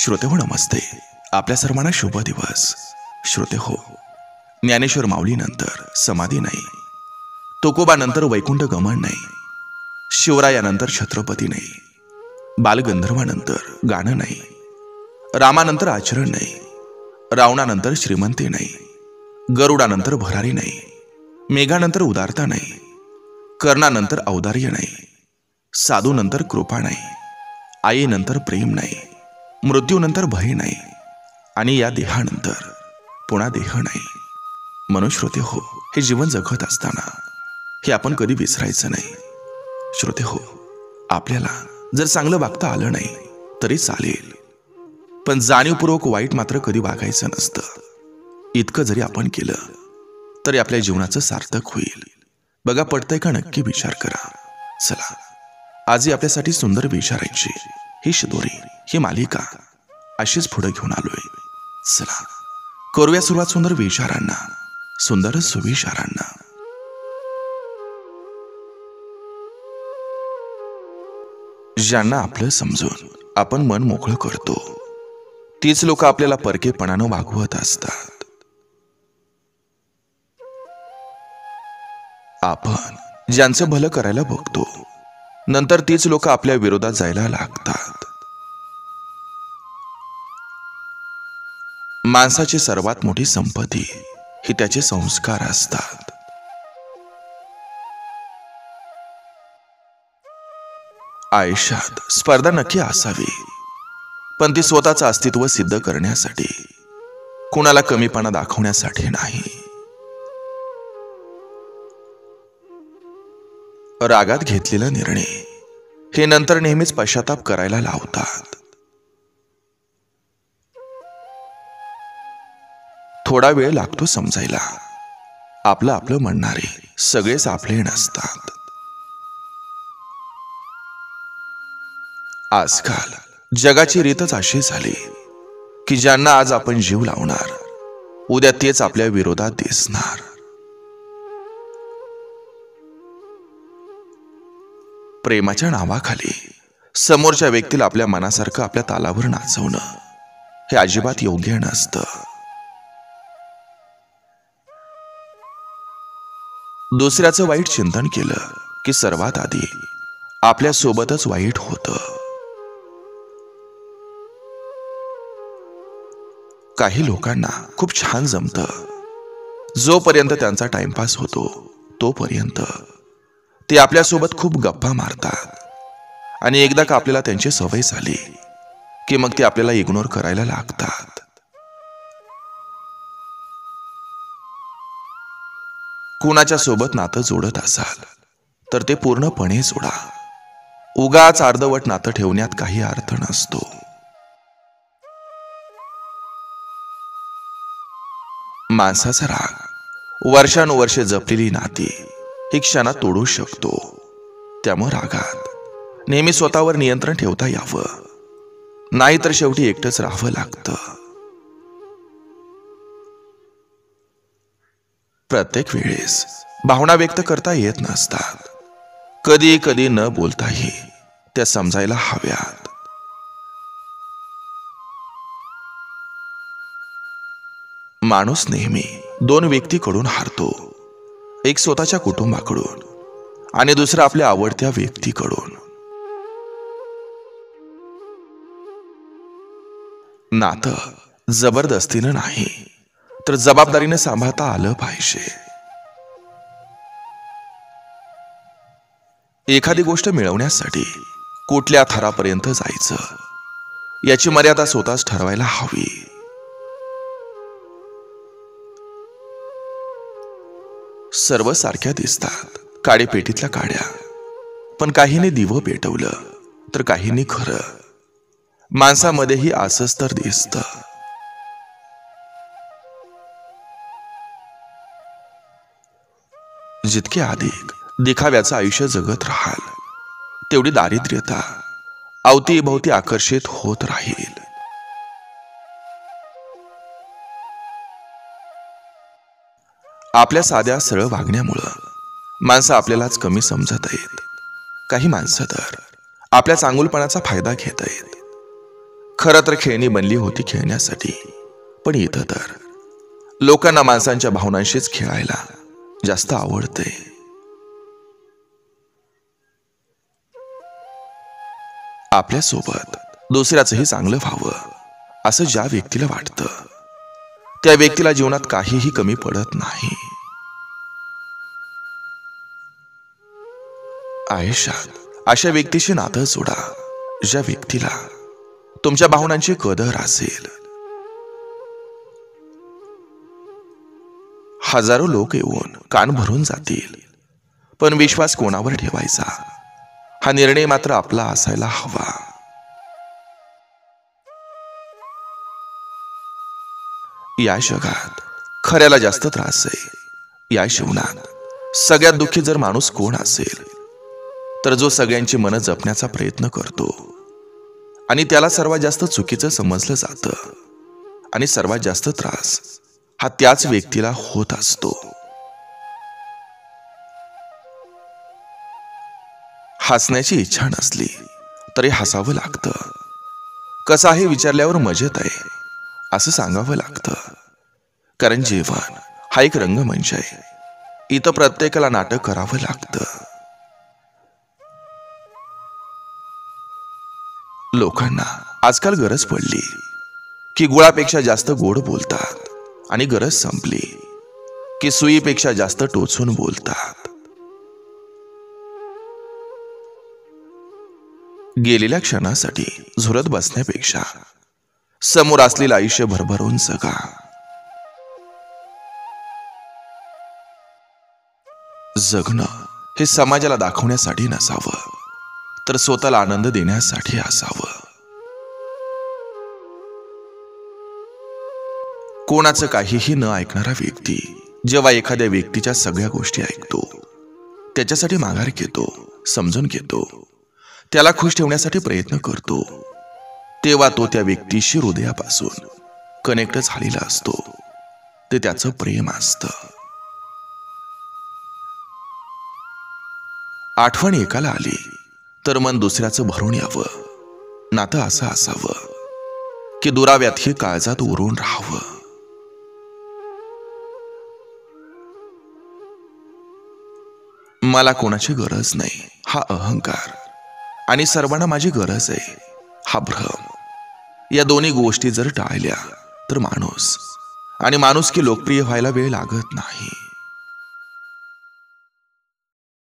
श्रोते हो नमस्ते. आपल्या सर्वांना शुभ दिवस. श्रोते हो, ज्ञानेश्वर माऊलीनंतर समाधी नाही, तुकोबानंतर वैकुंठ गमन नाही, शिवरायानंतर छत्रपती नाही, बालगंधर्वानंतर गाणं नाही, रामानंतर आचरण नाही, रावणानंतर श्रीमंती नाही, गरुडानंतर भरारी नाही, मेघानंतर उदारता नाही, कर्णानंतर औदार्य नाही, साधूनंतर कृपा नाही, आईनंतर प्रेम नाही, मृत्यूनंतर भय नाही, आणि या देहानंतर पुन्हा देह नाही. म्हणून श्रोते हो, हे जीवन जगत असताना हे आपण कधी विसरायचं नाही. श्रोते हो, आपल्याला जर चांगलं वागता आलं नाही तरी चालेल, पण जाणीवपूर्वक वाईट मात्र कधी वागायचं नसतं. इतकं जरी आपण केलं तरी आपल्या जीवनाचं सार्थक होईल. बघा, पटतंय का? नक्की विचार करा. चला, आजही आपल्यासाठी सुंदर विचारांची ही शिदोरी, ही मालिका अशीच पुढे घेऊन आलोय. चला, करूया सुरुवात सुंदर विचारांना, सुंदर सुविचारांना. ज्यांना आपलं समजून आपण मन मोकळं करतो तीच लोक आपल्याला परकेपणानं वागवत असतात. आपण ज्यांचं भलं करायला बघतो नंतर तीच लोक आपल्या विरोधात जायला लागतात. माणसाची सर्वात मोठी संपत्ती ही त्याचे संस्कार असतात. आयुष्यात स्पर्धा नक्की असावी, पण ती स्वतःचं अस्तित्व सिद्ध करण्यासाठी, कुणाला कमीपणा दाखवण्यासाठी नाही. रागात घेतलेला निर्णय हे नंतर नेहमीच पश्चाताप करायला लावतात. थोडा वेळ लागतो समजायला, आपलं आपलं म्हणणारे सगळेच आपले नसतात. आजकाल जगाची रीतच अशी झाली की ज्यांना आज आपण जीव लावणार उद्या तेच आपल्या विरोधात दिसणार. प्रेमाच्या नावाखाली समोरच्या व्यक्तीला आपल्या मनासारखं आपल्या तालावर नाचवणं हे अजिबात योग्य नसतं. दुसऱ्याचं वाईट चिंतन केलं की सर्वात आधी आपल्या सोबतच वाईट होतं. काही लोकांना खूप छान जमतं, जोपर्यंत त्यांचा टाइमपास होतो तोपर्यंत ते आपल्यासोबत खूप गप्पा मारतात, आणि एकदा का आपल्याला त्यांची सवय झाली की मग ते आपल्याला इग्नोर करायला लागतात. कुणाच्या सोबत नातं जोडत असाल तर ते पूर्णपणे जोडा. उगाच अर्धवट नातं ठेवण्यात काही अर्थ नसतो. माणसाचा राग वर्षानुवर्षे जपलेली नाती ही क्षणात तोडू शकतो. त्यामुळे रागात नेहमी स्वतःवर नियंत्रण ठेवता यावं, नाहीतर शेवटी एकटंच राहावं लागतं. प्रत्येक वेळेस भावना व्यक्त करता येत नसतात. कधी कधी न बोलताही त्या समजायला हव्यात. माणूस नेहमी दोन व्यक्तीकडून हारतो, एक स्वतःच्या कुटुंबाकडून आणि दुसरा आपल्या आवडत्या व्यक्तीकडून. नातं जबरदस्तीनं नाही तर जबाबदारीने सांभाळता आलं पाहिजे. एखादी गोष्ट मिळवण्यासाठी कुठल्या थरापर्यंत जायचं याची मर्यादा स्वतःच ठरवायला हवी. सर्व सारख्या दिसतात काडीपेटीतल्या काड्या, पण काहींनी दिवं पेटवलं तर काहींनी खरं. माणसामध्येही असंच तर दिसतं. जितके अधिक दिखाव्याचं आयुष्य जगत राहाल तेवढी दारिद्र्यता अवतीभोवती आकर्षित होत राहील. आपल्या साध्या सरळ वागण्यामुळं माणसं आपल्यालाच कमी समजत आहेत. काही माणसं तर आपल्या चांगुलपणाचा फायदा घेत आहेत. खरं तर खेळणी बनली होती खेळण्यासाठी, पण इथं तर लोकांना माणसांच्या भावनांशीच खेळायला जास्त आवडते. आपल्यासोबत दुसऱ्याचंही चांगलं व्हावं असं ज्या व्यक्तीला वाटतं, त्या व्यक्तीला जीवनात काहीही कमी पडत नाही. आयुष्यात अशा व्यक्तीशी नातं जोडा, ज्या व्यक्तीला तुमच्या भावनांची कदर असेल. हजारो लोक येऊन कान भरून जातील, पण विश्वास कोणावर ठेवायचा हा निर्णय मात्र आपला असायला हवा. या जगात खऱ्याला जास्त त्रास आहे. या जीवनात सगळ्यात दुःखी जर माणूस कोण असेल, तर जो सगळ्यांची मनं जपण्याचा प्रयत्न करतो आणि त्याला सर्वात जास्त चुकीचं समजलं जातं, आणि सर्वात जास्त त्रास हा त्याच व्यक्तीला होत असतो. हसण्याची इच्छा नसली तरी हसावं लागतं. कसं आहे विचारल्यावर मजेत आहे असं सांगावं लागतं. कारण जीवन हा एक रंगमंच आहे. इथं प्रत्येकाला नाटक करावं लागतं. लोकांना आजकाल गरज पडली की गुळापेक्षा जास्त गोड बोलतात, आणि गरज संपली की सुईपेक्षा जास्त टोचून बोलतात. गेलेल्या क्षणासाठी झुरत बसण्यापेक्षा समोर असलेलं आयुष्य भरभरून जगा. जगणं हे समाजाला दाखवण्यासाठी नसावं, तर स्वतःला आनंद देण्यासाठी असावं. कोणाचं काहीही न ऐकणारा व्यक्ती जेव्हा एखाद्या व्यक्तीच्या सगळ्या गोष्टी ऐकतो, त्याच्यासाठी माघार घेतो, समजून घेतो, त्याला खुश ठेवण्यासाठी प्रयत्न करतो, तेव्हा तो त्या व्यक्तीशी हृदयापासून कनेक्ट झालेला असतो. ते त्याचं प्रेम असतं. आठवण एकाला आली तर मन दुसऱ्याचं भरून यावं. नातं असं असावं की दुराव्यातही काळजात उरून राहावं. मला कोणाची गरज नाही हा अहंकार, आणि सर्वांना माझी गरज आहे हा भ्रम, या दोन्ही गोष्टी जर टाळल्या तर माणूस आणि माणुसकी लोकप्रिय व्हायला वेळ लागत नाही.